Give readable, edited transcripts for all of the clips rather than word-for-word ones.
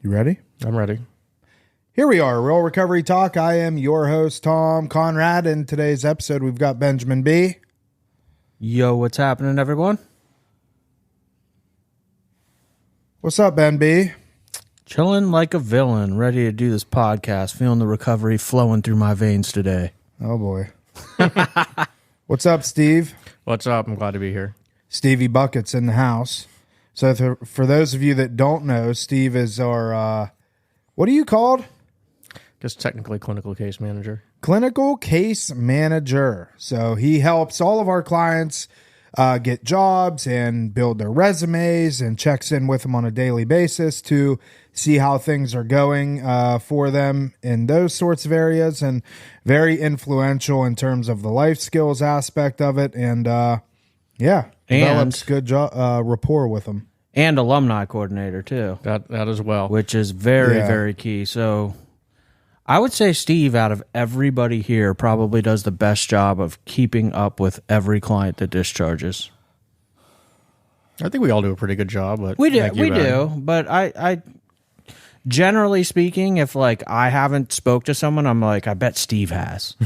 You ready? I'm ready. Here we are, Real Recovery Talk. I am your host, Tom Conrad. In today's episode, we've got Benjamin B. Yo, what's happening, everyone? What's up, Ben B? Chilling like a villain, ready to do this podcast, feeling the recovery flowing through my veins today. Oh, boy. What's up, Steve? What's up? I'm glad to be here. Stevie Bucket's in the house. So for those of you that don't know, Steve is our, what are you called? Just technically clinical case manager. Clinical case manager. So he helps all of our clients get jobs and build their resumes and checks in with them on a daily basis to see how things are going for them in those sorts of areas, and very influential in terms of the life skills aspect of it. And develops good rapport with them. And alumni coordinator, too. That as well. Which is very key. So I would say Steve, out of everybody here, probably does the best job of keeping up with every client that discharges. I think we all do a pretty good job. But we do. But I generally speaking, if like I haven't spoke to someone, I'm like, I bet Steve has.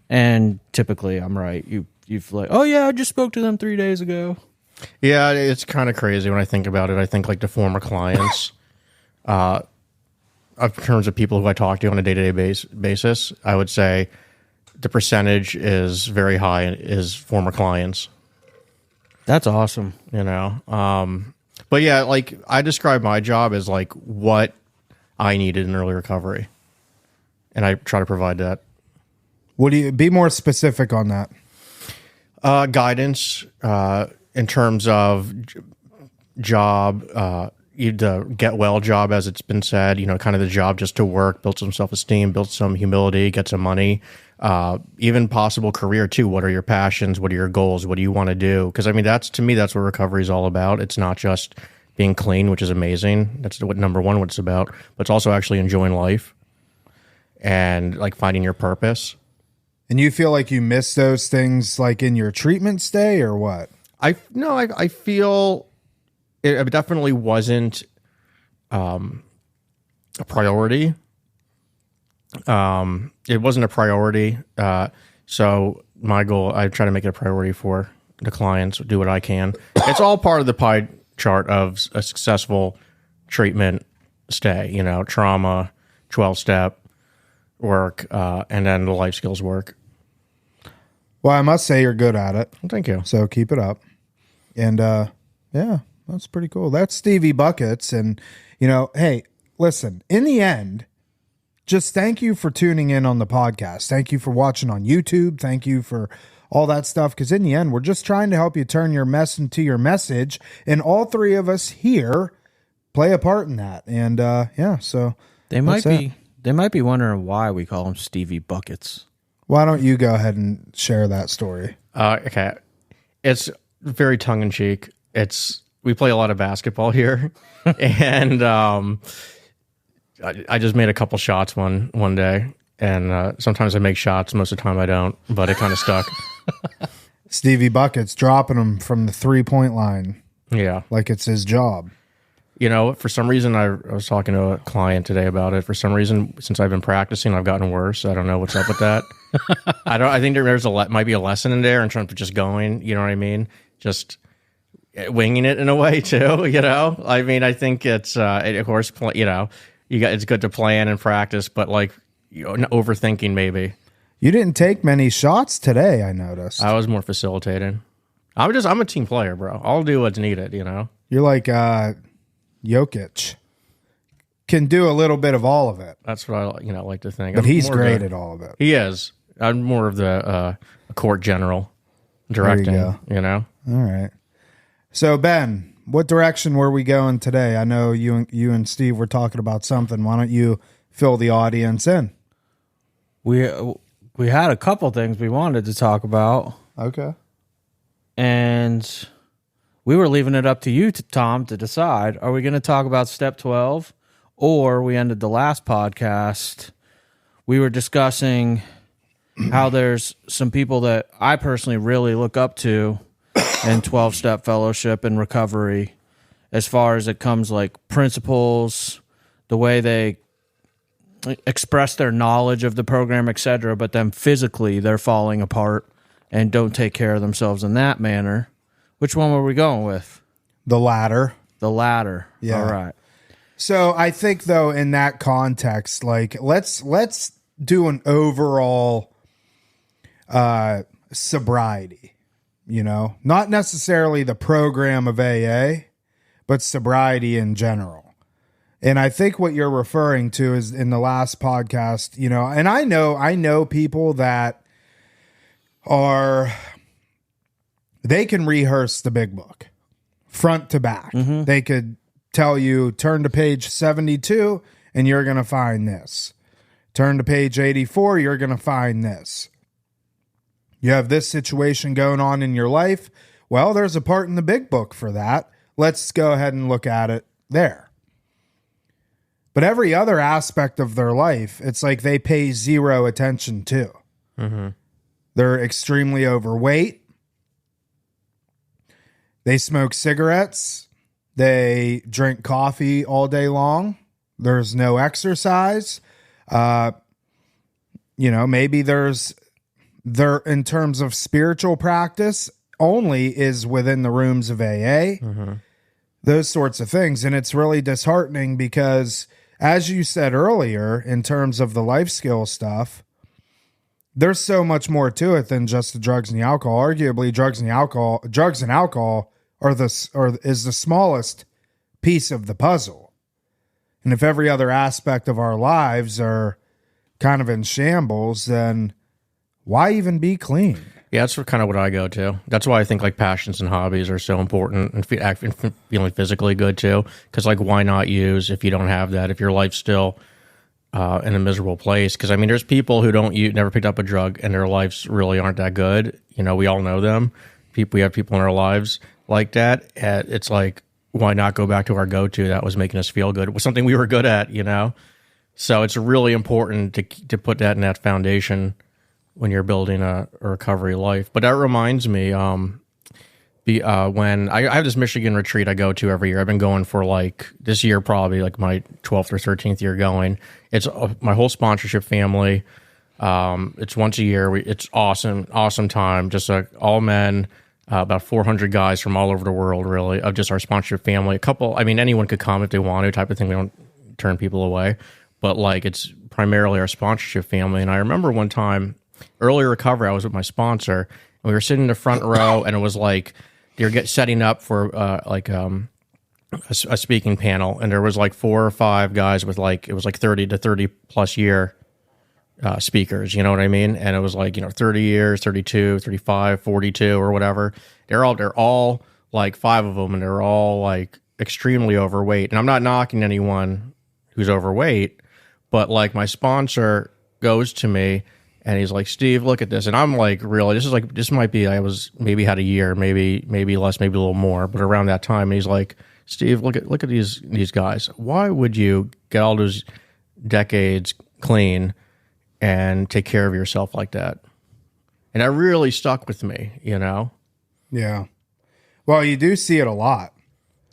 And typically I'm right. You've like, oh yeah, I just spoke to them 3 days ago. Yeah, it's kind of crazy when I think about it. I think like the former clients, in terms of people who I talk to on a day-to-day basis, I would say the percentage is very high is former clients. That's awesome. You know? But yeah, like I describe my job as like what I needed in early recovery. And I try to provide that. Would you be more specific on that? Guidance, in terms of job, the get well job, as it's been said, kind of the job just to work, build some self-esteem, build some humility, get some money, even possible career too. What are your passions? What are your goals? What do you want to do? Because I mean, that's what recovery is all about. It's not just being clean, which is amazing. That's what number one, what it's about, but it's also actually enjoying life and like finding your purpose. And you feel like you miss those things like in your treatment stay or what? I feel it definitely wasn't a priority. It wasn't a priority. So my goal, I try to make it a priority for the clients, do what I can. It's all part of the pie chart of a successful treatment stay, trauma, 12-step work, and then the life skills work. Well, I must say you're good at it. Well, thank you. So keep it up. And yeah, that's pretty cool. That's Stevie Buckets. And, hey, listen, in the end, just thank you for tuning in on the podcast. Thank you for watching on YouTube. Thank you for all that stuff. Because in the end, we're just trying to help you turn your mess into your message. And all three of us here play a part in that. And so they might be wondering why we call them Stevie Buckets. Why don't you go ahead and share that story? Okay. It's very tongue-in-cheek. We play a lot of basketball here, and I just made a couple shots one day, and sometimes I make shots. Most of the time I don't, but it kind of stuck. Stevie Buckets dropping them from the 3-point line. Yeah. Like it's his job. For some reason, I was talking to a client today about it. For some reason, since I've been practicing, I've gotten worse. I don't know what's up with that. I think there's might be a lesson in there in terms of just going. You know what I mean? Just winging it in a way too. I mean, I think it's of course, it's good to plan and practice, but like overthinking maybe. You didn't take many shots today, I noticed. I was more facilitating. I'm a team player, bro. I'll do what's needed. You're like Jokic. Can do a little bit of all of it. That's what I like to think. But he's great at all of it. He is. I'm more of the court general directing. There you go. All right. So Ben, what direction were we going today? I know you and Steve were talking about something. Why don't you fill the audience in? We had a couple things we wanted to talk about. Okay. And we were leaving it up to you, Tom, to decide. Are we going to talk about step 12? Or we ended the last podcast. We were discussing how there's some people that I personally really look up to in 12-step fellowship and recovery as far as it comes like principles, the way they express their knowledge of the program, etc., but then physically they're falling apart and don't take care of themselves in that manner. Which one were we going with? The latter. The latter. Yeah. All right. So I think though in that context, like let's do an overall sobriety, not necessarily the program of AA, but sobriety in general. And I think what you're referring to is in the last podcast, and I know people that they can rehearse the big book front to back. Mm-hmm. They could tell you, turn to page 72 and you're going to find this. Turn to page 84, you're going to find this. You have this situation going on in your life. Well, there's a part in the big book for that. Let's go ahead and look at it there. But every other aspect of their life, it's like they pay zero attention to. Mm-hmm. They're extremely overweight. They smoke cigarettes. They drink coffee all day long. There's no exercise. Maybe there in terms of spiritual practice only is within the rooms of AA. Mm-hmm. Those sorts of things. And it's really disheartening because, as you said earlier, in terms of the life skill stuff, there's so much more to it than just the drugs and the alcohol. Arguably, drugs and alcohol is the smallest piece of the puzzle. And if every other aspect of our lives are kind of in shambles, then why even be clean? Yeah, that's kind of what I go to. That's why I think like passions and hobbies are so important, and feeling physically good too. Because like, why not use if you don't have that? If your life's still in a miserable place? Because I mean, there's people who never picked up a drug and their lives really aren't that good. We all know them. We have people in our lives like that. It's like, why not go back to our go-to that was making us feel good? It was something we were good at, So it's really important to put that in that foundation when you're building a recovery life. But that reminds me, when I have this Michigan retreat I go to every year. I've been going for like this year, probably like my 12th or 13th year going. It's my whole sponsorship family. It's once a year. It's awesome time. Just all men, about 400 guys from all over the world, really, of just our sponsorship family. Anyone could come if they want to, type of thing. We don't turn people away. But like, it's primarily our sponsorship family. And I remember one time, earlier recovery, I was with my sponsor, and we were sitting in the front row, and it was like they were setting up for a speaking panel, and there was like 4 or 5 guys with it was like 30 to 30 plus year speakers, you know what I mean? And it was like 30 years, 32, 35, 42 or whatever. They're all like 5 of them, and they're all like extremely overweight. And I'm not knocking anyone who's overweight, but like my sponsor goes to me and he's like, Steve, look at this. And I'm like, really, this might be, I was maybe had a year, maybe less, maybe a little more, but around that time. And he's like, Steve, look at these guys. Why would you get all those decades clean and take care of yourself like that? And that really stuck with me, Yeah. Well, you do see it a lot.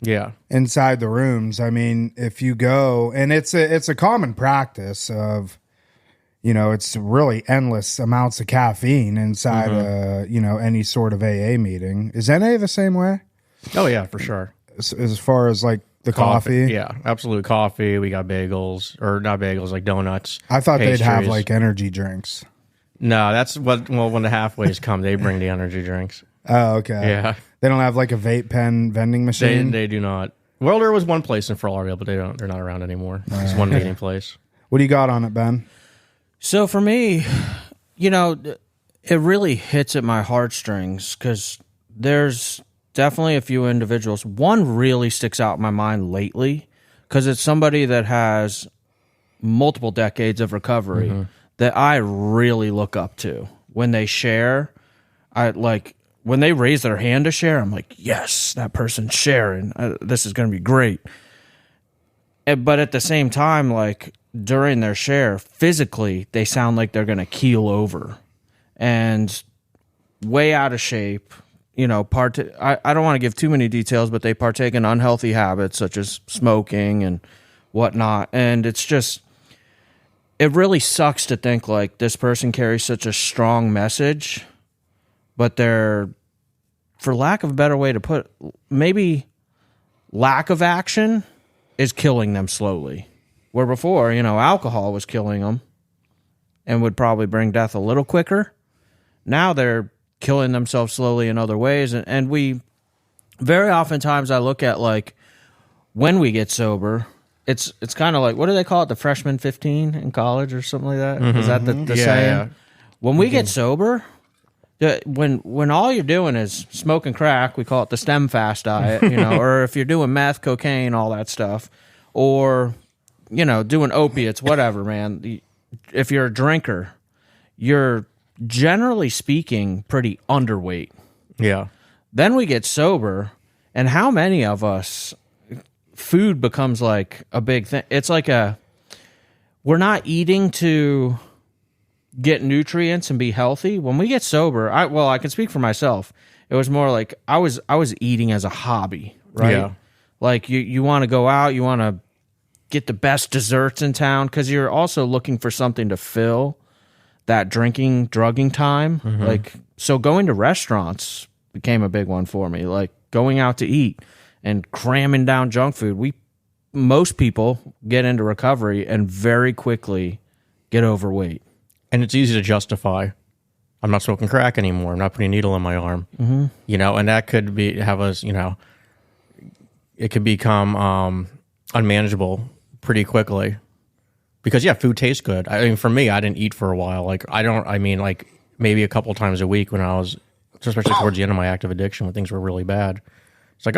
Yeah. Inside the rooms. I mean, if you go, and it's a common practice of, it's really endless amounts of caffeine inside any sort of AA meeting. Is NA the same way? Oh yeah, for sure. As far as like the coffee? Yeah, absolute coffee. We got bagels, or not bagels, like donuts. I thought pastries. They'd have like energy drinks. No, that's when the halfways come, they bring the energy drinks. Oh, okay. Yeah. They don't have like a vape pen vending machine? They do not. Well, there was one place in Fort Lauderdale, but they're not around anymore. It's one meeting place. What do you got on it, Ben? So for me, it really hits at my heartstrings because there's definitely a few individuals. One really sticks out in my mind lately because it's somebody that has multiple decades of recovery that I really look up to. When they share, when they raise their hand to share, I'm like, yes, that person's sharing. This is going to be great. But at the same time, like during their share, physically, they sound like they're going to keel over and way out of shape. I don't want to give too many details, but they partake in unhealthy habits such as smoking and whatnot. And it's just, it really sucks to think like this person carries such a strong message, but they're, for lack of a better way to put it, maybe lack of action is killing them slowly. Where before, alcohol was killing them and would probably bring death a little quicker. Now they're killing themselves slowly in other ways. And we, very oftentimes I look at like when we get sober, it's kind of like, what do they call it? The freshman 15 in college or something like that? Is that the saying? Yeah. When we get sober, when all you're doing is smoking crack, we call it the stem fast diet, or if you're doing meth, cocaine, all that stuff, or, doing opiates, whatever, man. If you're a drinker, you're generally speaking pretty underweight. Yeah. Then we get sober, and how many of us, food becomes like a big thing. It's like we're not eating to get nutrients and be healthy. When we get sober, I can speak for myself. It was more like I was eating as a hobby, right? Yeah. Like you want to go out, you want to get the best desserts in town because you're also looking for something to fill that drugging time. Like, so going to restaurants became a big one for me. Like going out to eat and cramming down junk food. Most people get into recovery and very quickly get overweight. And it's easy to justify. I'm not smoking crack anymore. I'm not putting a needle in my arm. And that could it could become unmanageable pretty quickly. Because food tastes good. I mean, for me, I didn't eat for a while. Like maybe a couple times a week when I was, especially towards the end of my active addiction when things were really bad. It's like,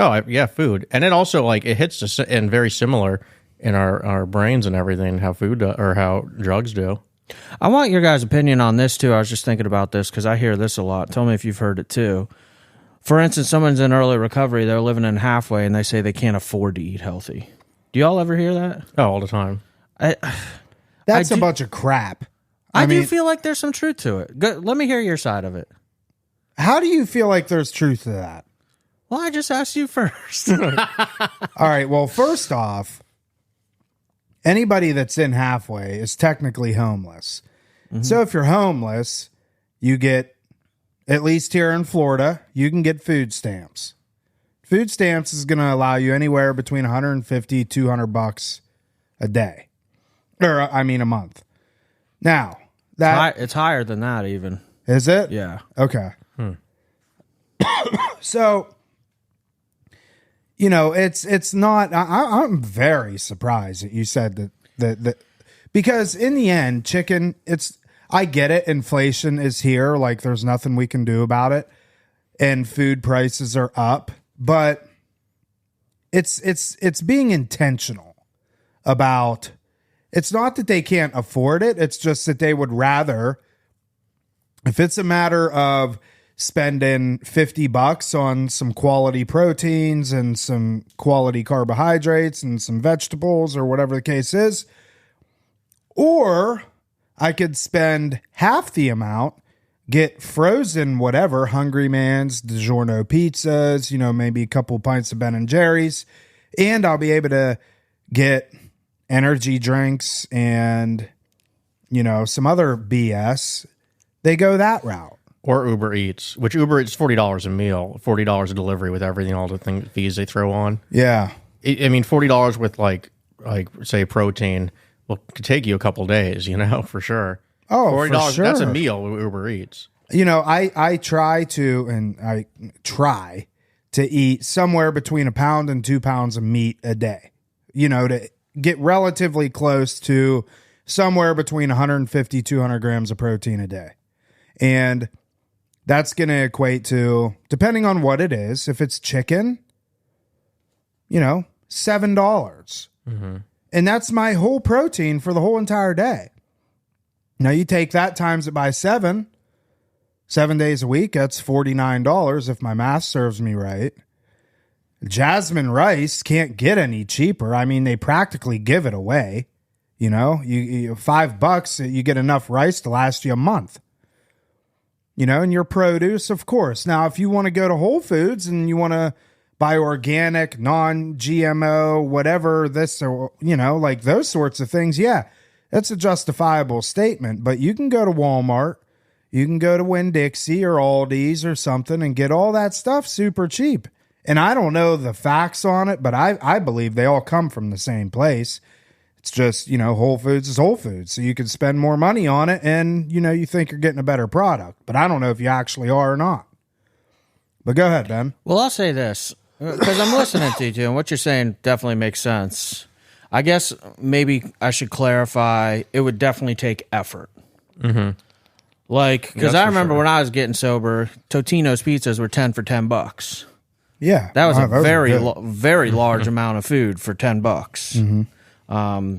food. And it also like it hits us and very similar in our brains and everything, how food or how drugs do. I want your guys' opinion on this too. I was just thinking about this because I hear this a lot. Tell me if you've heard it too. For instance, someone's in early recovery, they're living in halfway, and they say they can't afford to eat healthy. Do y'all ever hear that? Oh, all the time. That's a bunch of crap. I do feel like there's some truth to it. Let me hear your side of it. How do you feel like there's truth to that? Well, I just asked you first. All right. Well, first off, anybody that's in halfway is technically homeless. So if you're homeless, you get, at least here in Florida, you can get food stamps. Food stamps is going to allow you anywhere between $150, $200 a day. Or, a month. Now, it's higher than that even. Is it? Yeah. Okay. So, it's not, I'm very surprised that you said that because in the end, chicken, I get it. Inflation is here. Like there's nothing we can do about it. And food prices are up, but it's being intentional about, it's not that they can't afford it. It's just that they would rather, if it's a matter of spending $50 on some quality proteins and some quality carbohydrates and some vegetables or whatever the case is, or I could spend half the amount, get frozen whatever, Hungry Man's, DiGiorno pizzas, maybe a couple pints of Ben and Jerry's, and I'll be able to get energy drinks and, some other BS. They go that route. Or Uber Eats, which Uber Eats $40 a meal, $40 a delivery with everything, all the fees they throw on. Yeah. $40 with like say protein could take you a couple days, for sure. Oh, $40, for sure. That's a meal with Uber Eats. I try to eat somewhere between 1 pound and 2 pounds of meat a day, to get relatively close to somewhere between 150, 200 grams of protein a day. And that's going to equate to, depending on what it is, if it's chicken, $7. And that's my whole protein for the whole entire day. Now you take that times it by 7 days a week, that's $49 if my math serves me right. Jasmine rice can't get any cheaper. They practically give it away. You $5, you get enough rice to last you a month. And your produce, of course. Now, if you want to go to Whole Foods and you want to buy organic, non-GMO, whatever this, or, like those sorts of things. Yeah, that's a justifiable statement, but you can go to Walmart, you can go to Winn-Dixie or Aldi's or something and get all that stuff super cheap. And I don't know the facts on it, but I believe they all come from the same place. It's just, Whole Foods is Whole Foods. So you can spend more money on it and, you think you're getting a better product. But I don't know if you actually are or not. But go ahead, Ben. Well, I'll say this, because I'm listening to you, and what you're saying definitely makes sense. I guess maybe I should clarify, it would definitely take effort. Mm-hmm. Like, because I remember when I was getting sober, Totino's pizzas were 10 for $10. Yeah. That was a very large amount of food for $10. Mm-hmm.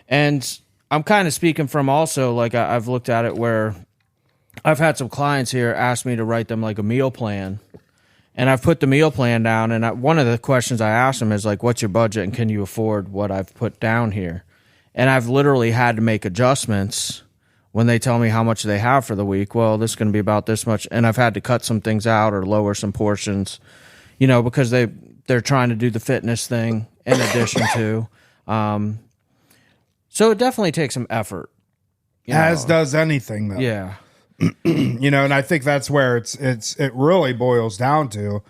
And I'm kind of speaking from also, like, I've looked at it where I've had some clients here ask me to write them like a meal plan, and I've put the meal plan down, and one of the questions I asked them is like, what's your budget and can you afford what I've put down here? And I've literally had to make adjustments when they tell me how much they have for the week. Well, this is going to be about this much, and I've had to cut some things out or lower some portions, because they're trying to do the fitness thing in addition to. So it definitely takes some effort. As does anything, though. Yeah. And I think that's where it really boils down to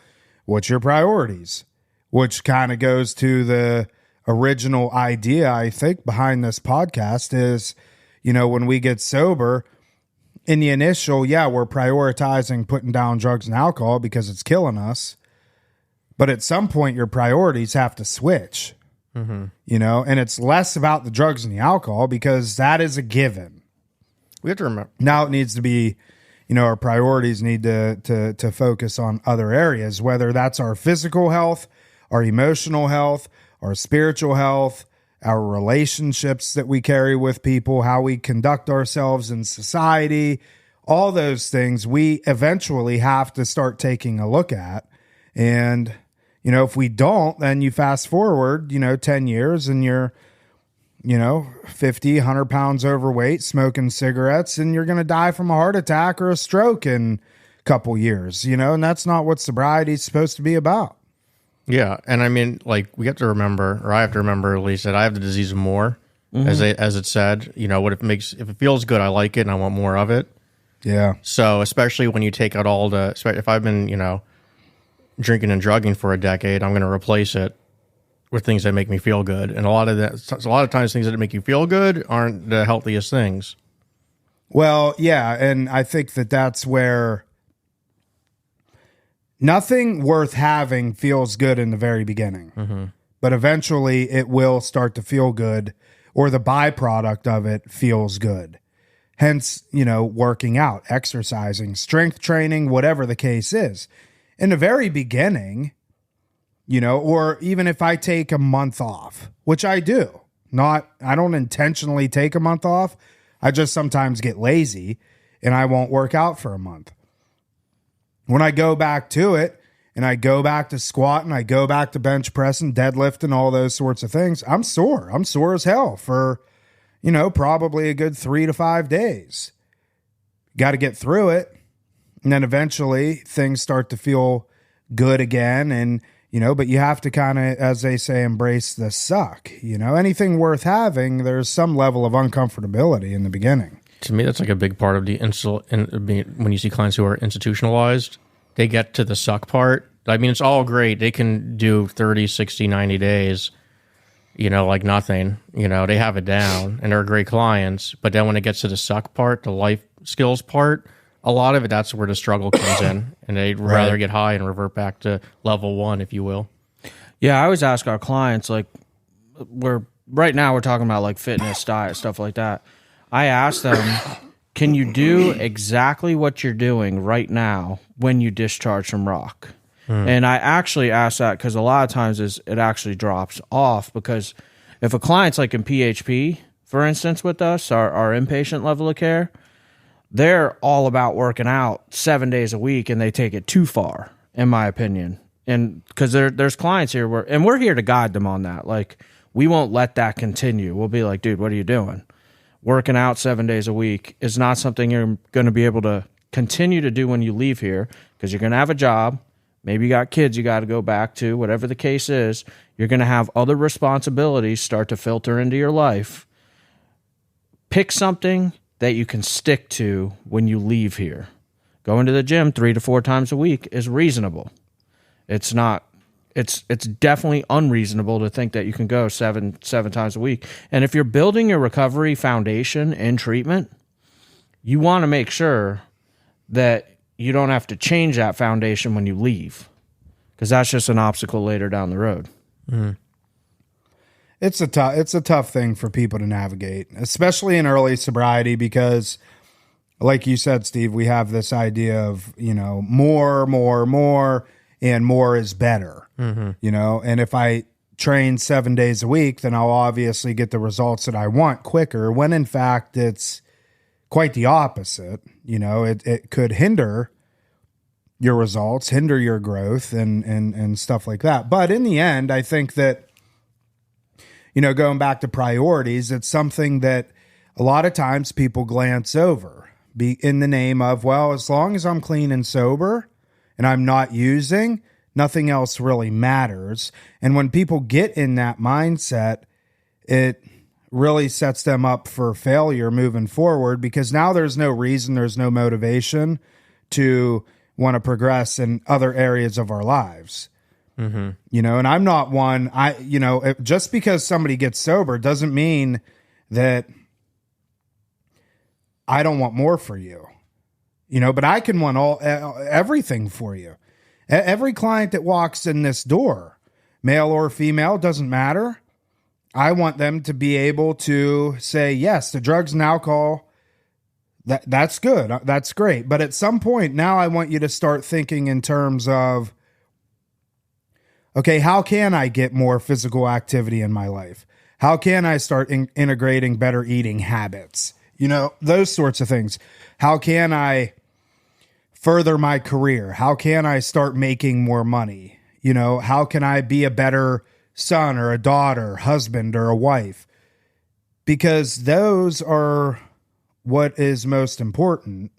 what's your priorities, which kind of goes to the original idea, I think, behind this podcast is, when we get sober in the initial, we're prioritizing putting down drugs and alcohol because it's killing us. But at some point, your priorities have to switch, and it's less about the drugs and the alcohol because that is a given. We have to remember. Now it needs to be, our priorities need to focus on other areas, whether that's our physical health, our emotional health, our spiritual health, our relationships that we carry with people, how we conduct ourselves in society, all those things we eventually have to start taking a look at. And, if we don't, then you fast forward, 10 years and you're, 50, 100 pounds overweight, smoking cigarettes, and you're going to die from a heart attack or a stroke in a couple years, and that's not what sobriety is supposed to be about. Yeah. And I mean, like, we have to remember, or I have to remember at least, that I have the disease more, as it said, if it feels good, I like it and I want more of it. Yeah. So especially when you take out if I've been, drinking and drugging for a decade, I'm going to replace it with things that make me feel good. And a lot of times things that make you feel good aren't the healthiest things. Well, yeah. And I think that's where nothing worth having feels good in the very beginning, but eventually it will start to feel good, or the byproduct of it feels good. Hence, working out, exercising, strength training, whatever the case is. In the very beginning, or even if I take a month off, which I do, I don't intentionally take a month off. I just sometimes get lazy and I won't work out for a month. When I go back to it and I go back to squatting, I go back to bench pressing, deadlifting, all those sorts of things, I'm sore. I'm sore as hell for, probably a good 3 to 5 days. Got to get through it. And then eventually things start to feel good again. And, but you have to kind of, as they say, embrace the suck. Anything worth having, there's some level of uncomfortability in the beginning. To me, that's like a big part of the when you see clients who are institutionalized, they get to the suck part. I mean, it's all great. They can do 30, 60, 90 days, like nothing. They have it down and they're great clients. But then when it gets to the suck part, the life skills part, a lot of it, that's where the struggle comes in, and they'd rather get high and revert back to level 1, if you will. Yeah, I always ask our clients, like, right now we're talking about like fitness, diet, stuff like that. I ask them, can you do exactly what you're doing right now when you discharge from rock? And I actually ask that because a lot of times it actually drops off, because if a client's like in PHP, for instance, with us, our inpatient level of care, they're all about working out 7 days a week, and they take it too far, in my opinion. And because there's clients here and we're here to guide them on that. Like, we won't let that continue. We'll be like, dude, what are you doing? Working out 7 days a week is not something you're going to be able to continue to do when you leave here, because you're going to have a job. Maybe you got kids you got to go back to, whatever the case is. You're going to have other responsibilities start to filter into your life. Pick something that you can stick to when you leave here. Going to the gym 3 to 4 times a week is reasonable. It's not. It's definitely unreasonable to think that you can go seven times a week. And if you're building your recovery foundation in treatment, you want to make sure that you don't have to change that foundation when you leave, because that's just an obstacle later down the road. Mm. It's a tough thing for people to navigate, especially in early sobriety, because like you said, Steve, we have this idea of, more, and more is better, and if I train 7 days a week, then I'll obviously get the results that I want quicker, when in fact it's quite the opposite. It could hinder your results, hinder your growth and stuff like that. But in the end, I think that, going back to priorities, it's something that a lot of times people glance over in the name of, well, as long as I'm clean and sober and I'm not using, nothing else really matters. And when people get in that mindset, it really sets them up for failure moving forward, because now there's no reason, there's no motivation to want to progress in other areas of our lives. And I'm not one, just because somebody gets sober doesn't mean that I don't want more for you, but I can want everything for you. Every client that walks in this door, male or female, doesn't matter. I want them to be able to say, yes, the drugs and alcohol, that's good. That's great. But at some point now I want you to start thinking in terms of, okay, how can I get more physical activity in my life? How can I start integrating better eating habits? Those sorts of things. How can I further my career? How can I start making more money? How can I be a better son or a daughter, husband or a wife? Because those are what is most important,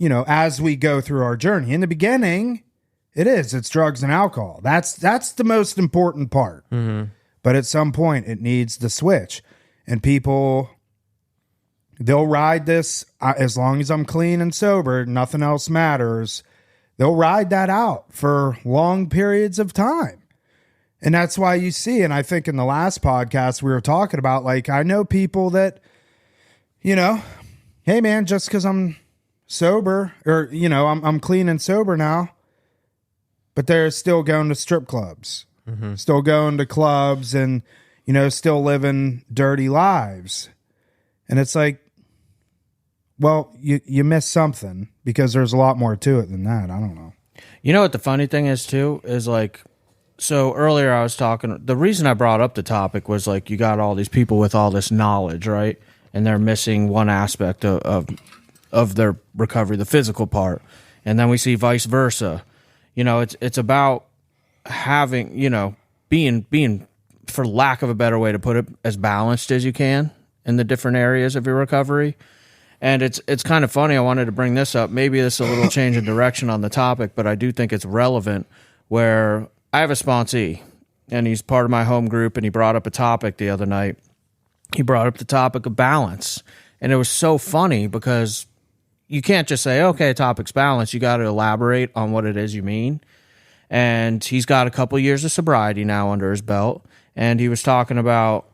as we go through our journey. In the beginning, it's drugs and alcohol. That's the most important part. But at some point it needs to switch, and people, they'll ride this, as long as I'm clean and sober, nothing else matters. They'll ride that out for long periods of time. And that's why you see, and I think in the last podcast we were talking about, like, I know people that, hey man, just because I'm sober, or, I'm clean and sober now, but they're still going to strip clubs, still going to clubs and, still living dirty lives. And it's like, well, you missed something, because there's a lot more to it than that. I don't know. You know what the funny thing is too, is like, so earlier I was talking, the reason I brought up the topic was like, you got all these people with all this knowledge, right? And they're missing one aspect of their recovery, the physical part. And then we see vice versa. It's about having, being, for lack of a better way to put it, as balanced as you can in the different areas of your recovery. And it's kind of funny. I wanted to bring this up. Maybe this is a little change in direction on the topic, but I do think it's relevant, where I have a sponsee and he's part of my home group, and he brought up a topic the other night. He brought up the topic of balance. And it was so funny, because you can't just say, okay, topic's balance. You got to elaborate on what it is you mean. And he's got a couple years of sobriety now under his belt. And he was talking about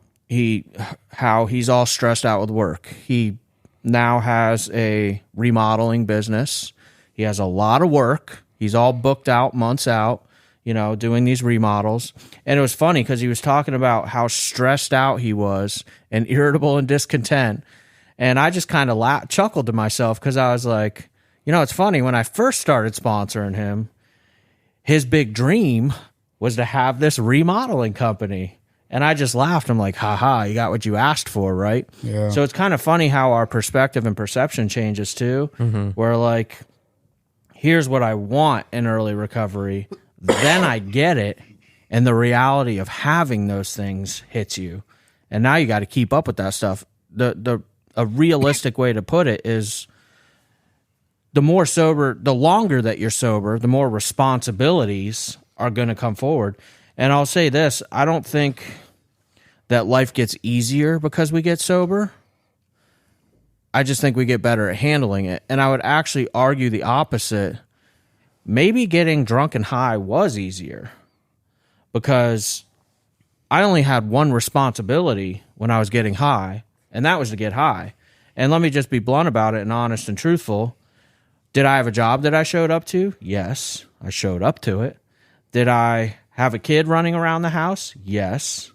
how he's all stressed out with work. He now has a remodeling business. He has a lot of work. He's all booked out, months out, doing these remodels. And it was funny, because he was talking about how stressed out he was and irritable and discontent. And I just kind of chuckled to myself, because I was like, it's funny. When I first started sponsoring him, his big dream was to have this remodeling company. And I just laughed. I'm like, haha, you got what you asked for, right? Yeah. So it's kind of funny how our perspective and perception changes too. Where like, here's what I want in early recovery, then I get it, and the reality of having those things hits you. And now you got to keep up with that stuff. A realistic way to put it is, the more sober, the longer that you're sober, the more responsibilities are going to come forward. And I'll say this, I don't think that life gets easier because we get sober. I just think we get better at handling it. And I would actually argue the opposite. Maybe getting drunk and high was easier because I only had one responsibility when I was getting high, and that was to get high. And let me just be blunt about it and honest and truthful. Did I have a job that I showed up to? Yes, I showed up to it. Did I have a kid running around the house? Yes.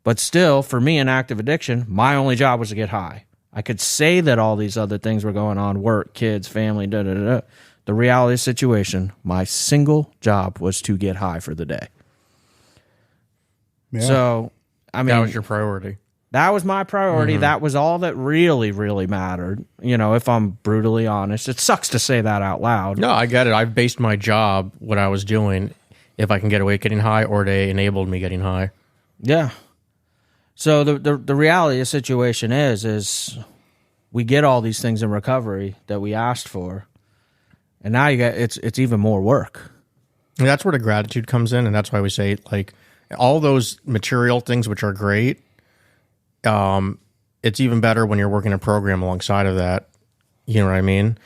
But still, for me in active addiction, my only job was to get high. I could say that all these other things were going on, work, kids, family, da-da-da-da. The reality of the situation, my single job was to get high for the day. Yeah. So, I mean, That was your priority. that was my priority. That was all that really, really mattered. You know, if I'm brutally honest, it sucks to say that out loud. No, I get it. I've based my job, what I was doing, if I can get away with getting high, or they enabled me getting high. Yeah. So the reality of the situation is we get all these things in recovery that we asked for, and now you got it's even more work. And that's where the gratitude comes in, and that's why we say, like, all those material things, which are great, it's even better when you're working a program alongside of that. You know what I mean?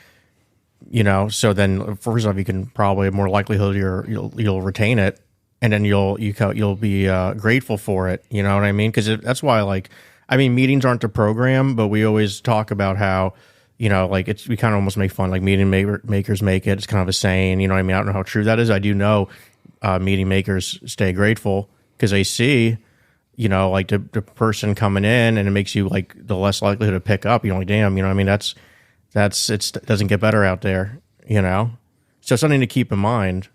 You know, so then first off, you can probably have more likelihood you'll retain it, and then you'll be grateful for it. You know what I mean? Because that's why, like, I mean, meetings aren't a program, but we always talk about how, you know, like, we kind of almost make fun, like, meeting makers make it. It's kind of a saying, you know what I mean? I don't know how true that is. I do know meeting makers stay grateful because they see, you know, like, the person coming in, and it makes you, like, the less likelihood to pick up. You're like, damn, you know what I mean? It doesn't get better out there, you know? So something to keep in mind.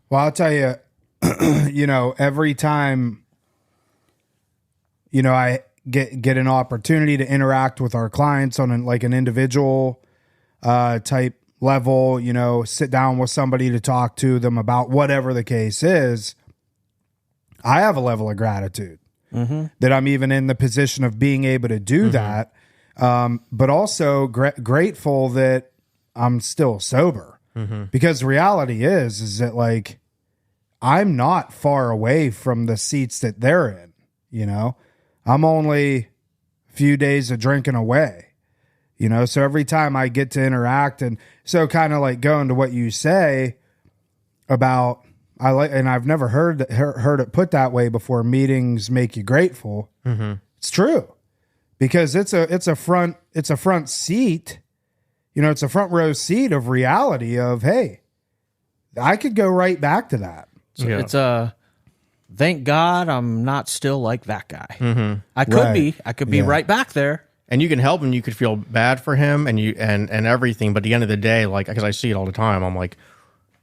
Well, I'll tell you, you know, every time, you know, I get an opportunity to interact with our clients on an individual type level, you know, sit down with somebody to talk to them about whatever the case is, I have a level of gratitude that I'm even in the position of being able to do that. But also grateful that I'm still sober, because the reality is that, like, I'm not far away from the seats that they're in. You know, I'm only a few days of drinking away, you know, so every time I get to interact, and so kind of like going to what you say about, and I've never heard it put that way before, meetings make you grateful. It's true. Because it's a front seat, you know, it's a front row seat of reality of, hey, I could go right back to that. So it's thank God I'm not still like that guy. I could be right back there. And you can help him. You could feel bad for him and everything. But at the end of the day, like, because I see it all the time, I'm like,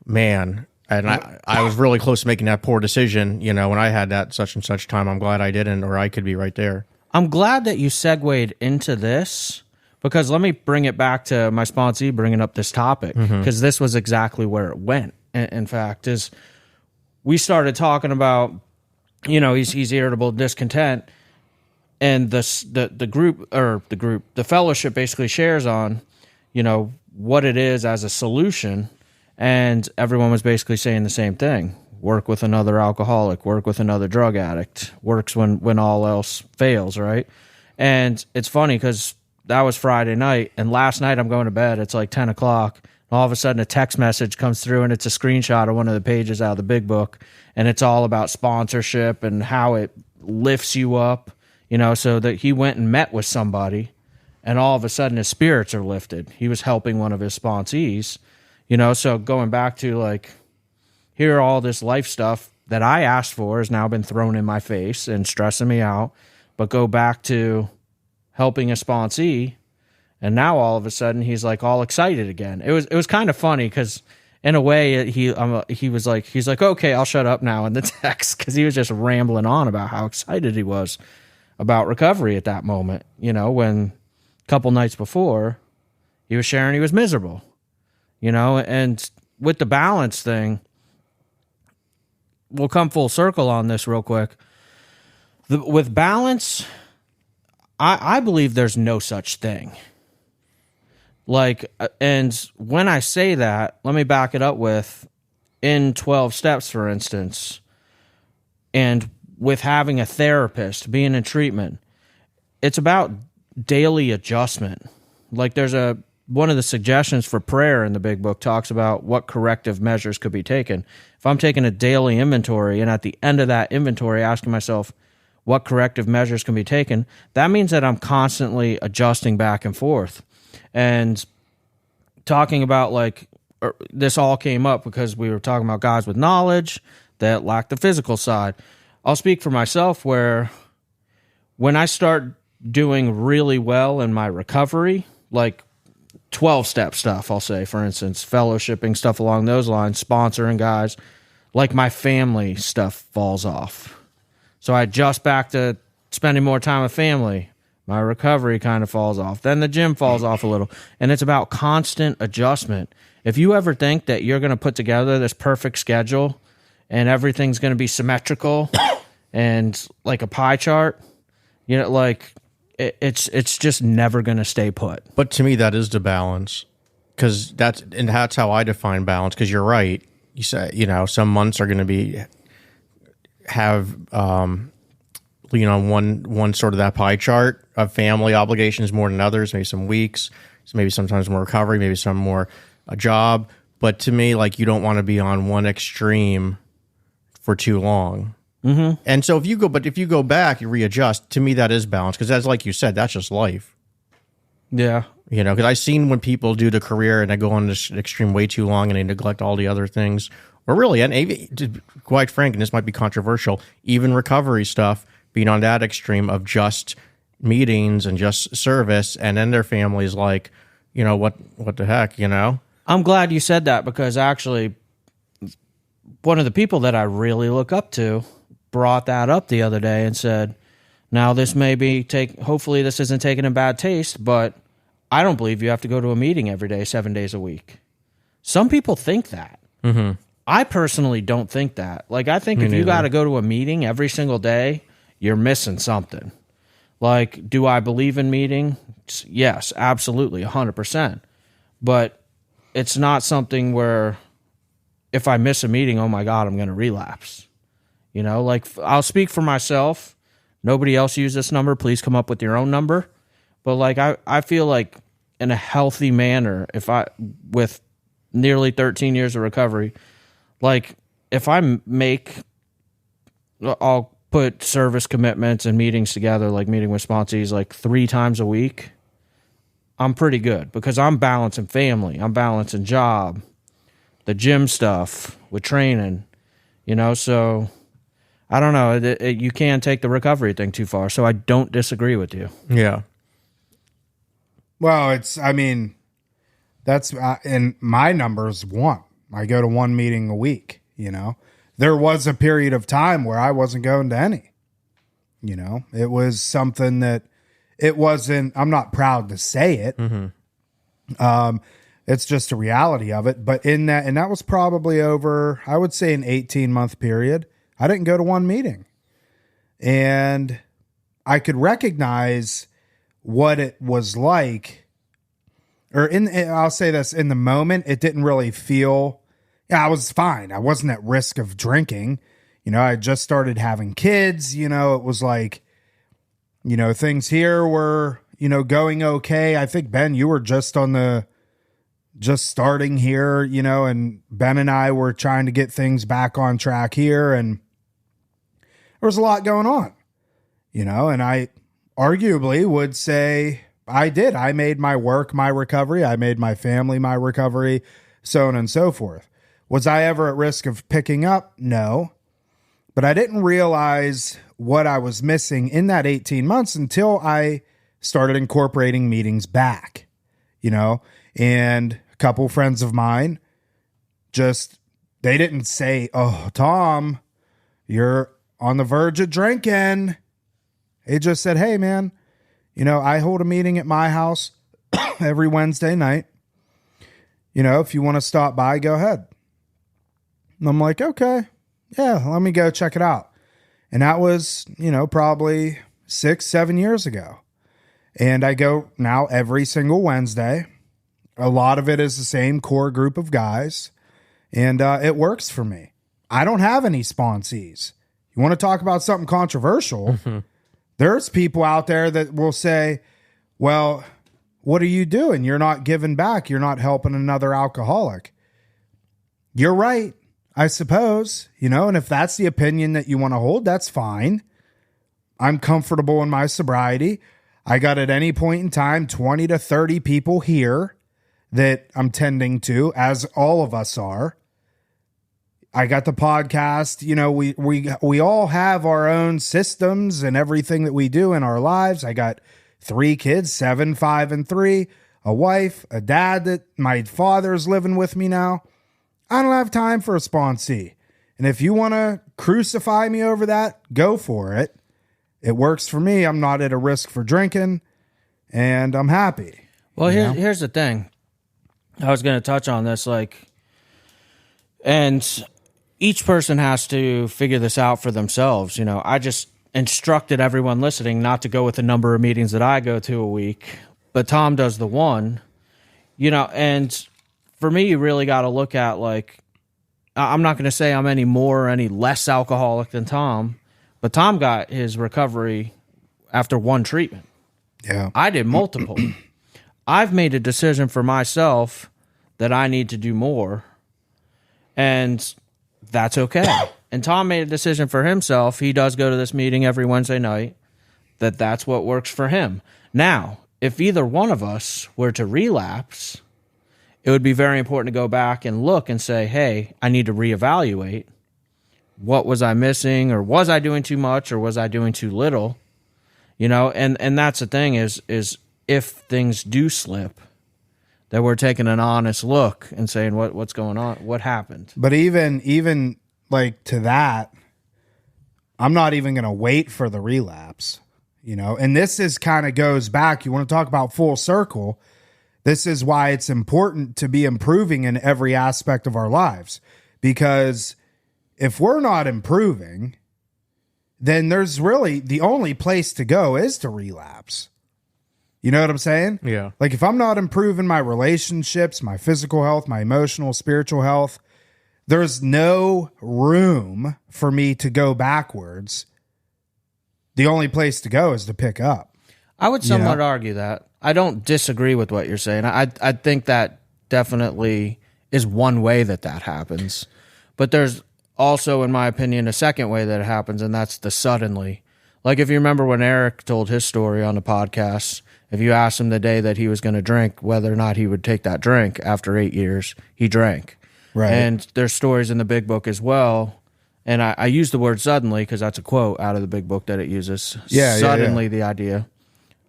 man, and I was really close to making that poor decision, you know, when I had that such and such time. I'm glad I didn't, or I could be right there. I'm glad that you segued into this, because let me bring it back to my sponsee bringing up this topic, because this was exactly where it went. In fact, is we started talking about, you know, he's irritable, discontent, and the fellowship basically shares on, you know, what it is as a solution, and everyone was basically saying the same thing. Work with another alcoholic, work with another drug addict, works when all else fails, right? And it's funny because that was Friday night, and last night I'm going to bed, it's like 10 o'clock, and all of a sudden a text message comes through, and it's a screenshot of one of the pages out of the big book, and it's all about sponsorship and how it lifts you up, you know, so that he went and met with somebody, and all of a sudden his spirits are lifted. He was helping one of his sponsees, you know, so going back to, like, here, all this life stuff that I asked for has now been thrown in my face and stressing me out. But go back to helping a sponsee, and now all of a sudden he's like all excited again. It was kind of funny because in a way he's like, okay, I'll shut up now in the text, because he was just rambling on about how excited he was about recovery at that moment. You know, when a couple nights before he was sharing he was miserable. You know, and with the balance thing. We'll come full circle on this real quick. With balance, I believe there's no such thing. Like, and when I say that, let me back it up with in 12 steps, for instance, and with having a therapist, being in treatment, it's about daily adjustment. Like one of the suggestions for prayer in the big book talks about what corrective measures could be taken. If I'm taking a daily inventory and at the end of that inventory asking myself what corrective measures can be taken, that means that I'm constantly adjusting back and forth. And talking about this all came up because we were talking about guys with knowledge that lack the physical side. I'll speak for myself where when I start doing really well in my recovery, like 12-step stuff, I'll say, for instance, fellowshipping, stuff along those lines, sponsoring guys, like my family stuff falls off. So I adjust back to spending more time with family. My recovery kind of falls off. Then the gym falls off a little. And it's about constant adjustment. If you ever think that you're going to put together this perfect schedule and everything's going to be symmetrical and like a pie chart, it's just never going to stay put. But to me, that is the balance, because that's how I define balance. Because you're right. You say, some months are going to have one sort of that pie chart of family obligations more than others. Maybe some weeks, maybe sometimes more recovery, maybe some more a job. But to me, you don't want to be on one extreme for too long. Mm-hmm. And so if you go back, you readjust. To me, that is balance, because that's, like you said, that's just life. Yeah. Because I've seen when people do the career and they go on this extreme way too long and they neglect all the other things. Or really, and even, quite frank, and this might be controversial, even recovery stuff, being on that extreme of just meetings and just service, and then their family's like, what the heck, I'm glad you said that, because actually one of the people that I really look up to brought that up the other day and said, now this may be hopefully this isn't taken in bad taste, but I don't believe you have to go to a meeting every day, 7 days a week. Some people think that. Mm-hmm. I personally don't think that. I think if you got to go to a meeting every single day, you're missing something. Do I believe in meetings? Yes, absolutely, 100%. But it's not something where if I miss a meeting, oh my God, I'm going to relapse. I'll speak for myself. Nobody else use this number. Please come up with your own number. But I feel like in a healthy manner, with nearly 13 years of recovery, if I'll put service commitments and meetings together, like meeting with sponsees 3 times a week, I'm pretty good, because I'm balancing family, I'm balancing job, the gym stuff with training, so I don't know. You can't take the recovery thing too far, so I don't disagree with you. Yeah. Well, that's and my number's 1. I go to 1 meeting a week. There was a period of time where I wasn't going to any. It was something that it wasn't. I'm not proud to say it. Mm-hmm. It's just a reality of it. But and that was probably over, I would say, an 18-month period. I didn't go to 1 meeting, and I could recognize what it was like, or I'll say this, in the moment, it didn't really feel, I was fine. I wasn't at risk of drinking. I just started having kids, it was things here were, going okay. I think, Ben, you were just starting here, and Ben and I were trying to get things back on track here, and there was a lot going on, and I arguably would say I did. I made my work my recovery. I made my family my recovery, so on and so forth. Was I ever at risk of picking up? No. But I didn't realize what I was missing in that 18 months until I started incorporating meetings back, and a couple friends of mine they didn't say, oh, Tom, you're on the verge of drinking. They just said, hey, man, I hold a meeting at my house every Wednesday night. If you want to stop by, go ahead. And I'm like, okay, yeah, let me go check it out. And that was, probably 6-7 years ago. And I go now every single Wednesday. a lot of it is the same core group of guys, and it works for me. I don't have any sponsees. You want to talk about something controversial? There's people out there that will say, well, what are you doing? You're not giving back. You're not helping another alcoholic. You're right, I suppose, and if that's the opinion that you want to hold, that's fine. I'm comfortable in my sobriety. I got at any point in time 20 to 30 people here that I'm tending to, as all of us are. I got the podcast. We all have our own systems and everything that we do in our lives. I got 3 kids, 7, 5, and 3, a wife, a dad that my father's living with me now. I don't have time for a sponsee. And if you want to crucify me over that, go for it. It works for me. I'm not at a risk for drinking, and I'm happy. Well, here's the thing. I was going to touch on this, and each person has to figure this out for themselves. I just instructed everyone listening not to go with the number of meetings that I go to a week, but Tom does the one, and for me, you really got to look at, I'm not going to say I'm any more or any less alcoholic than Tom, but Tom got his recovery after one treatment. Yeah. I did multiple. I've made a decision for myself that I need to do more, and that's okay. And Tom made a decision for himself. He does go to this meeting every Wednesday night, that's what works for him. Now, if either one of us were to relapse, it would be very important to go back and look and say, hey, I need to reevaluate. What was I missing, or was I doing too much, or was I doing too little? And that's the thing is if things do slip, that we're taking an honest look and saying what's going on, what happened. But even to that, I'm not even going to wait for the relapse, and this is kind of goes back. You want to talk about full circle. This is why it's important to be improving in every aspect of our lives, because if we're not improving, then there's really the only place to go is to relapse. You know what I'm saying? Yeah. If I'm not improving my relationships, my physical health, my emotional, spiritual health, there's no room for me to go backwards. The only place to go is to pick up. I would somewhat argue that. I don't disagree with what you're saying. I think that definitely is one way that happens. But there's also, in my opinion, a second way that it happens, and that's the suddenly. If you remember when Eric told his story on the podcast, if you asked him the day that he was going to drink, whether or not he would take that drink after 8 years, he drank. Right. And there's stories in the big book as well. And I use the word suddenly because that's a quote out of the big book that it uses. Yeah, suddenly, the idea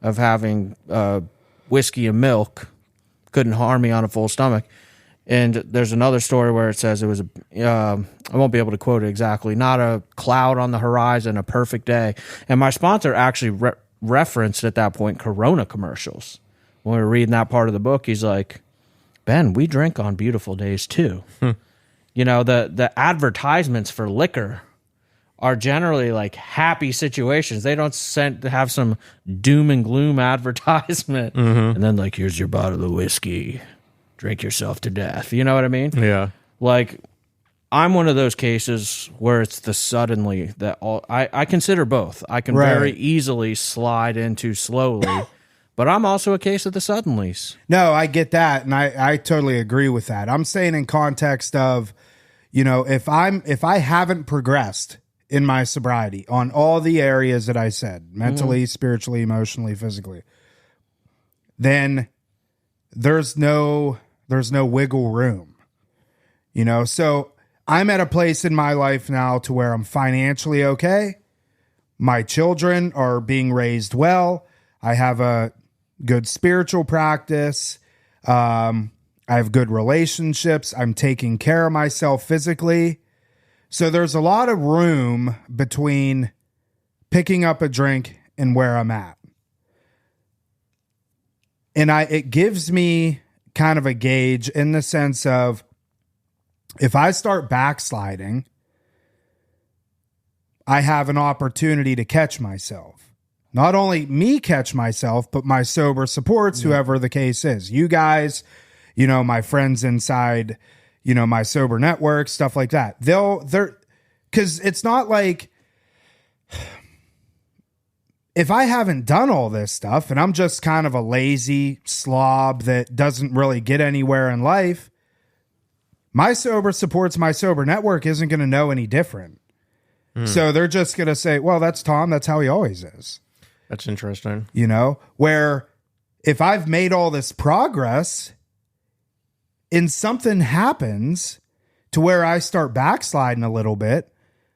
of having whiskey and milk couldn't harm me on a full stomach. And there's another story where it says it was I won't be able to quote it exactly, not a cloud on the horizon, a perfect day. And my sponsor actually referenced at that point Corona commercials. When we were reading that part of the book, he's like, Ben, we drink on beautiful days too. The advertisements for liquor are generally happy situations. They don't have some doom and gloom advertisement. And then here's your bottle of whiskey. Drink yourself to death. You know what I mean? Yeah. I'm one of those cases where it's the suddenly that I consider both. I can very easily slide into slowly, but I'm also a case of the suddenlies. No, I get that, and I totally agree with that. I'm saying in context of, if I haven't progressed in my sobriety on all the areas that I said, mentally, spiritually, emotionally, physically, then there's no wiggle room, so I'm at a place in my life now to where I'm financially okay. My children are being raised well. I have a good spiritual practice. I have good relationships. I'm taking care of myself physically. So there's a lot of room between picking up a drink and where I'm at. And it gives me kind of a gauge in the sense of, if I start backsliding, I have an opportunity to catch myself. Not only me catch myself, but my sober supports, whoever the case is. You guys, my friends inside, my sober network, stuff like that. They're, because it's not like, if I haven't done all this stuff and I'm just kind of a lazy slob that doesn't really get anywhere in life, my sober supports my sober network isn't going to know any different. So they're just going to say, well, that's Tom. That's how he always is. That's interesting. Where if I've made all this progress and something happens to where I start backsliding a little bit,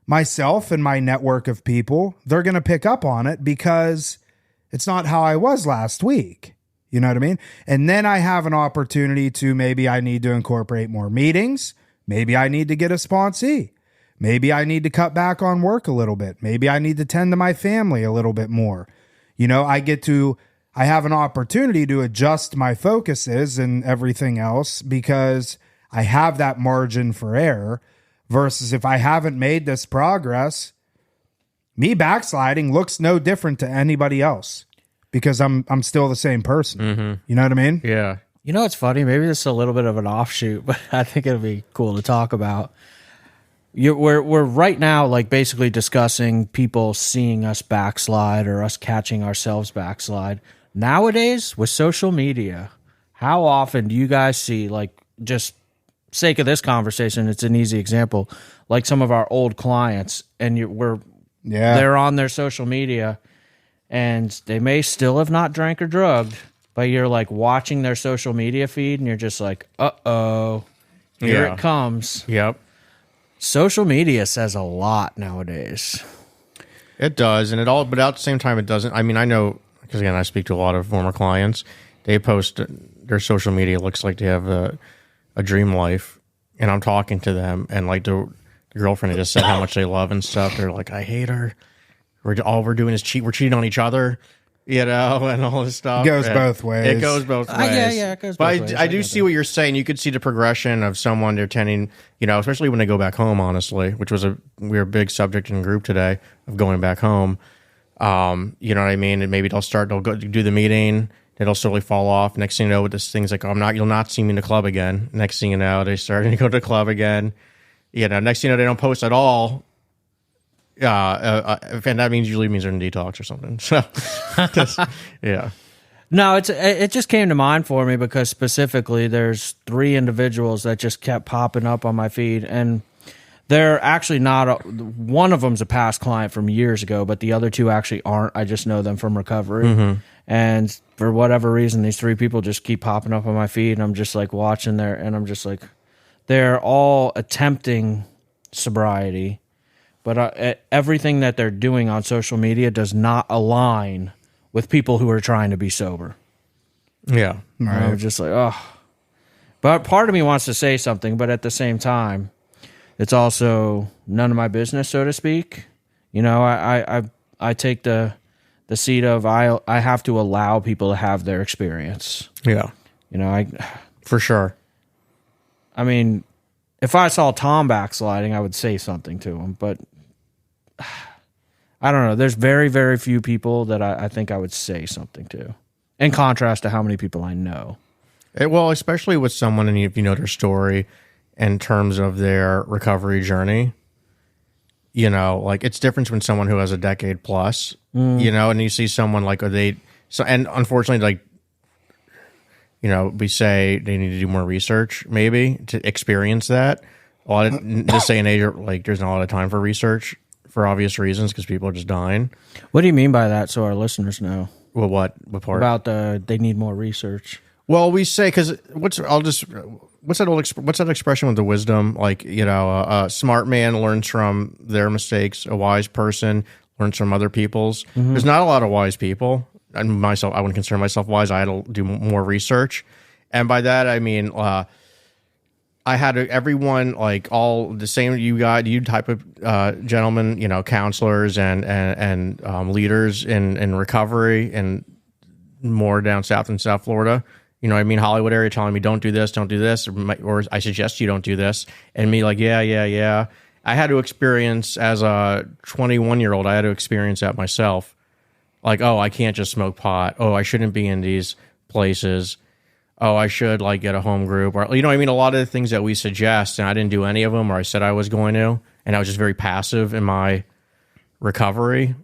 myself and my network of people, they're going to pick up on it because it's not how I was last week. You know what I mean? And then I have an opportunity to, maybe I need to incorporate more meetings. Maybe I need to get a sponsee. Maybe I need to cut back on work a little bit. Maybe I need to tend to my family a little bit more. I have an opportunity to adjust my focuses and everything else because I have that margin for error. Versus if I haven't made this progress, me backsliding looks no different to anybody else because I'm still the same person. Mm-hmm. You know what I mean? Yeah. It's funny. Maybe this is a little bit of an offshoot, but I think it'll be cool to talk about. We're right now like basically discussing people seeing us backslide or us catching ourselves backslide. Nowadays with social media, how often do you guys see, like, just sake of this conversation, it's an easy example, like some of our old clients, and they're on their social media and they may still have not drank or drugged, but you're like watching their social media feed and you're just like, here it comes. Yep. Social media says a lot nowadays. It does, but at the same time, it doesn't. I mean, I know, because again, I speak to a lot of former clients. They post their social media looks like they have a dream life, and I'm talking to them, and like the girlfriend just said how much they love and stuff. They're like, I hate her. All we're doing is cheat. We're cheating on each other, and all this stuff. It goes both ways. It goes both ways. Yeah, it goes both ways. I do see what you're saying. You could see the progression of someone they're tending, especially when they go back home, honestly, which was a big subject in the group today of going back home. You know what I mean? And maybe they'll go do the meeting. It'll slowly fall off. Next thing you know, this thing's like, you'll not see me in the club again. Next thing you know, they're starting to go to the club again. Next thing you know, they don't post at all. And that usually means they're in detox or something. So, yeah. No, it just came to mind for me because specifically there's 3 individuals that just kept popping up on my feed, and they're actually not one of them's a past client from years ago, but the other 2 actually aren't. I just know them from recovery. Mm-hmm. And for whatever reason, these 3 people just keep popping up on my feed, and I'm just like watching there, and I'm just like, they're all attempting sobriety, but everything that they're doing on social media does not align with people who are trying to be sober. Yeah. Right. I'm just like, oh. But part of me wants to say something, but at the same time, it's also none of my business, so to speak. I take the seat of I have to allow people to have their experience. Yeah. For sure. I mean, if I saw Tom backsliding, I would say something to him, but I don't know. There's very, very few people that I think I would say something to, in contrast to how many people I know. Well, especially with someone, and if you know their story in terms of their recovery journey, like it's different when someone who has a decade plus, and you see someone like, and unfortunately, like, we say they need to do more research maybe to experience that. A lot of this day and age, like there's not a lot of time for research for obvious reasons because people are just dying. What do you mean by that? So our listeners know. Well, what part? About they need more research. Well, we say, because what's that expression with the wisdom? Like, a smart man learns from their mistakes. A wise person learns from other people's. Mm-hmm. There's not a lot of wise people. And myself, I wouldn't consider myself wise. I had to do more research. And by that, I mean, I had everyone, like all the same, you type of gentlemen, counselors and leaders in recovery and more down south in South Florida. Hollywood area telling me, don't do this, or I suggest you don't do this. And me like, yeah. I had to experience, as a 21-year-old, I had to experience that myself. Like, oh, I can't just smoke pot. Oh, I shouldn't be in these places. oh, I should like get a home group, or you know what I mean, a lot of the things that we suggest, and I didn't do any of them, or I said I was going to, and I was just very passive in my recovery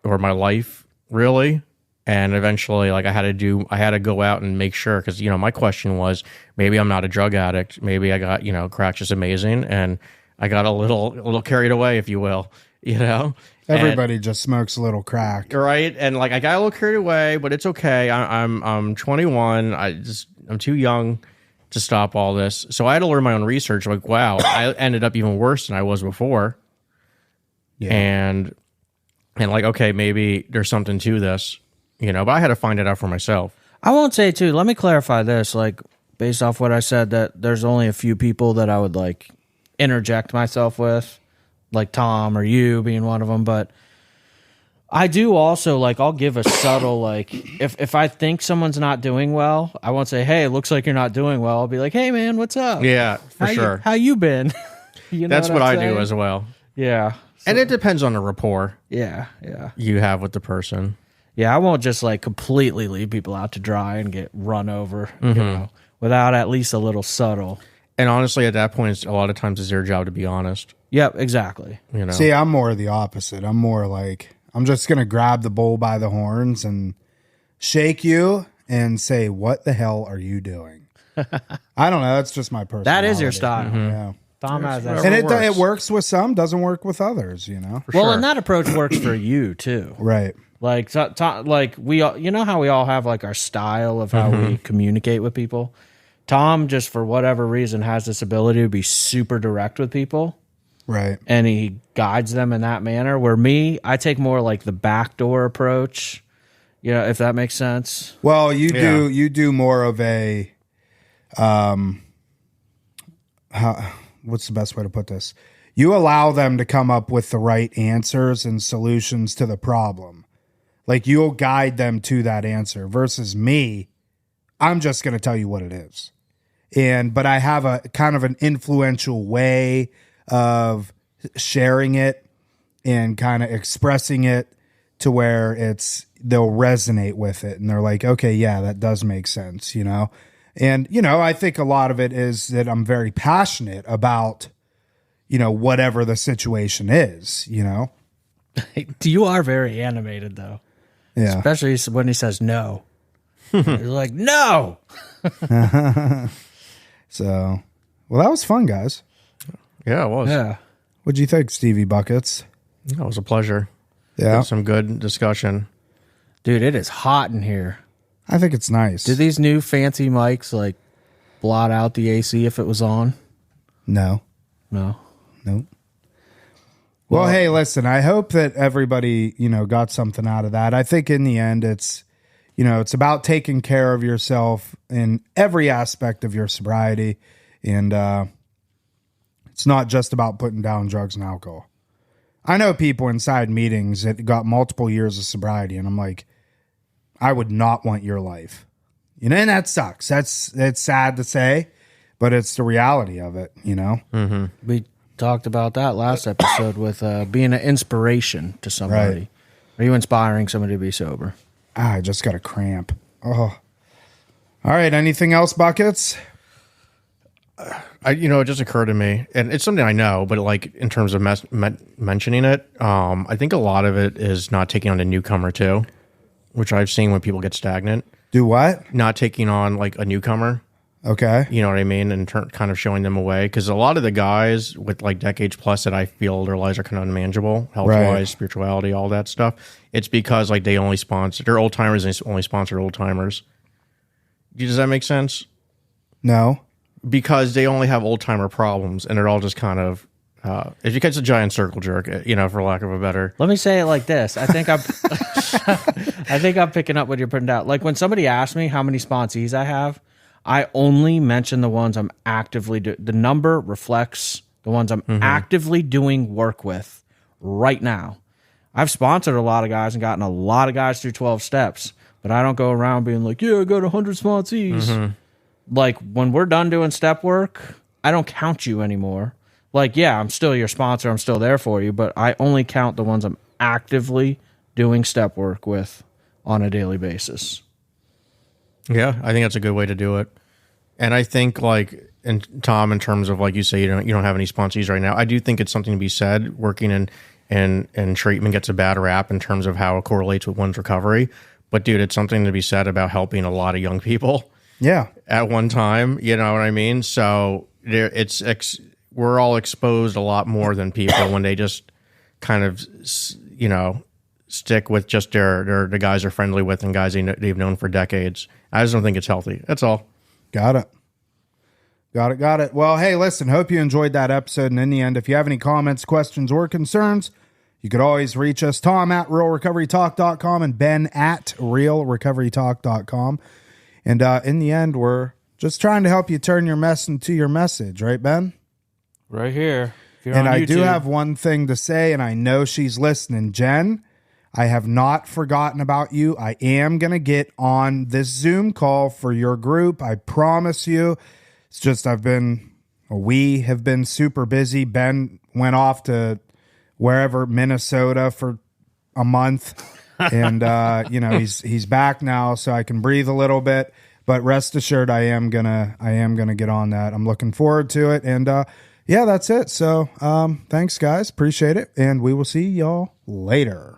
or my life, really. And eventually, like I had to go out and make sure, because you know my question was, maybe I'm not a drug addict, maybe I got, you know, crack's just amazing, and I got a little carried away, if you will, you know. Everybody just smokes a little crack, right? And like I got a little carried away, but it's okay. I'm 21. I'm too young to stop all this, so I had to learn my own research. Like, wow, I ended up even worse than I was before. Yeah, and like, okay, maybe there's something to this. You know, but I had to find it out for myself. I won't say too. Let me clarify this. Like, based off what I said, that there's only a few people that I would like interject myself with, like Tom or you being one of them. But I do also like, I'll give a subtle, like, if I think someone's not doing well, I won't say, hey, it looks like you're not doing well. I'll be like, hey man, what's up? Yeah, for sure. How you been? You know That's what I do as well. Yeah. And it depends on the rapport. Yeah. You have with the person. Yeah, I won't just like completely leave people out to dry and get run over, you know, without at least a little subtle. And honestly, at that point, a lot of times it's their job to be honest. Yep, exactly. You know. See, I'm more the opposite. I'm more like, I'm just going to grab the bull by the horns and shake you and say, what the hell are you doing? I don't know. That's just my personality. That is your style. Yeah. Tom has that. And it works with some, doesn't work with others, you know? Well, and that approach works for you too. Right. Like, like we all, you know how we all have like our style of how we communicate with people? Tom, just for whatever reason, has this ability to be super direct with people. Right. And he guides them in that manner. Where me, I take more like the backdoor approach, you know, if that makes sense. Well, you do more of a, what's the best way to put this? You allow them to come up with the right answers and solutions to the problem. Like, you'll guide them to that answer versus me. I'm just going to tell you what it is. But I have a kind of an influential way of sharing it and kind of expressing it to where they'll resonate with it. And they're like, okay, yeah, that does make sense, you know? And, you know, I think a lot of it is that I'm very passionate about, you know, whatever the situation is, you know? You are very animated, though. Yeah. Especially when he says no. You're like, no! So, well, that was fun, guys. Yeah, it was. Yeah. What'd you think, Stevie Buckets? That was a pleasure. Yeah. Some good discussion. Dude, it is hot in here. I think it's nice. Did these new fancy mics, like, blot out the AC if it was on? No. No. Nope. Well, hey, listen, I hope that everybody, you know, got something out of that. I think in the end, it's, you know, it's about taking care of yourself in every aspect of your sobriety. And it's not just about putting down drugs and alcohol. I know people inside meetings that got multiple years of sobriety, and I'm like, I would not want your life. You know, and that sucks. It's sad to say, but it's the reality of it, you know? Mm-hmm. We talked about that last episode with being an inspiration to somebody. Right. Are you inspiring somebody to be sober? I just got a cramp. Oh. All right. Anything else, Buckets? You know, it just occurred to me, and it's something I know, but like in terms of mentioning it, I think a lot of it is not taking on a newcomer too, which I've seen when people get stagnant. Do what? Not taking on like a newcomer. Okay. You know what I mean? And kind of showing them away. Because a lot of the guys with like decades plus that I feel their lives are kind of unmanageable, health-wise, Right. spirituality, all that stuff. It's because like they're old timers and they only sponsor old timers. Does that make sense? No. Because they only have old timer problems, and they're all just kind of if you catch a giant circle jerk, you know, for lack of a better. Let me say it like this. I think I'm picking up what you're putting down. Like when somebody asks me how many sponsees I have, I only mention the ones I'm actively doing. The number reflects the ones I'm actively doing work with right now. I've sponsored a lot of guys and gotten a lot of guys through 12 steps, but I don't go around being like, yeah, I got 100 sponsees. Like when we're done doing step work, I don't count you anymore. Like, yeah, I'm still your sponsor. I'm still there for you, but I only count the ones I'm actively doing step work with on a daily basis. Yeah, I think that's a good way to do it. And I think like, and Tom, in terms of like you say, you don't have any sponsees right now. I do think it's something to be said. Working in treatment gets a bad rap in terms of how it correlates with one's recovery. But dude, it's something to be said about helping a lot of young people. Yeah. At one time, you know what I mean? So we're all exposed a lot more than people when they just kind of, you know, stick with just the guys they're friendly with and guys they've known for decades. I just don't think it's healthy. That's all. Got it. Well, hey, listen, hope you enjoyed that episode. And in the end, if you have any comments, questions, or concerns, you could always reach us, Tom at realrecoverytalk.com and Ben at realrecoverytalk.com. And in the end, we're just trying to help you turn your mess into your message, right, Ben? Right here. And I do have one thing to say, and I know she's listening. Jen, I have not forgotten about you. I am going to get on this Zoom call for your group. I promise you. It's just we have been super busy. Ben went off to wherever, Minnesota, for a month. And, you know, he's back now, so I can breathe a little bit. But rest assured, I am gonna get on that. I'm looking forward to it. And yeah, that's it. So thanks, guys. Appreciate it. And we will see y'all later.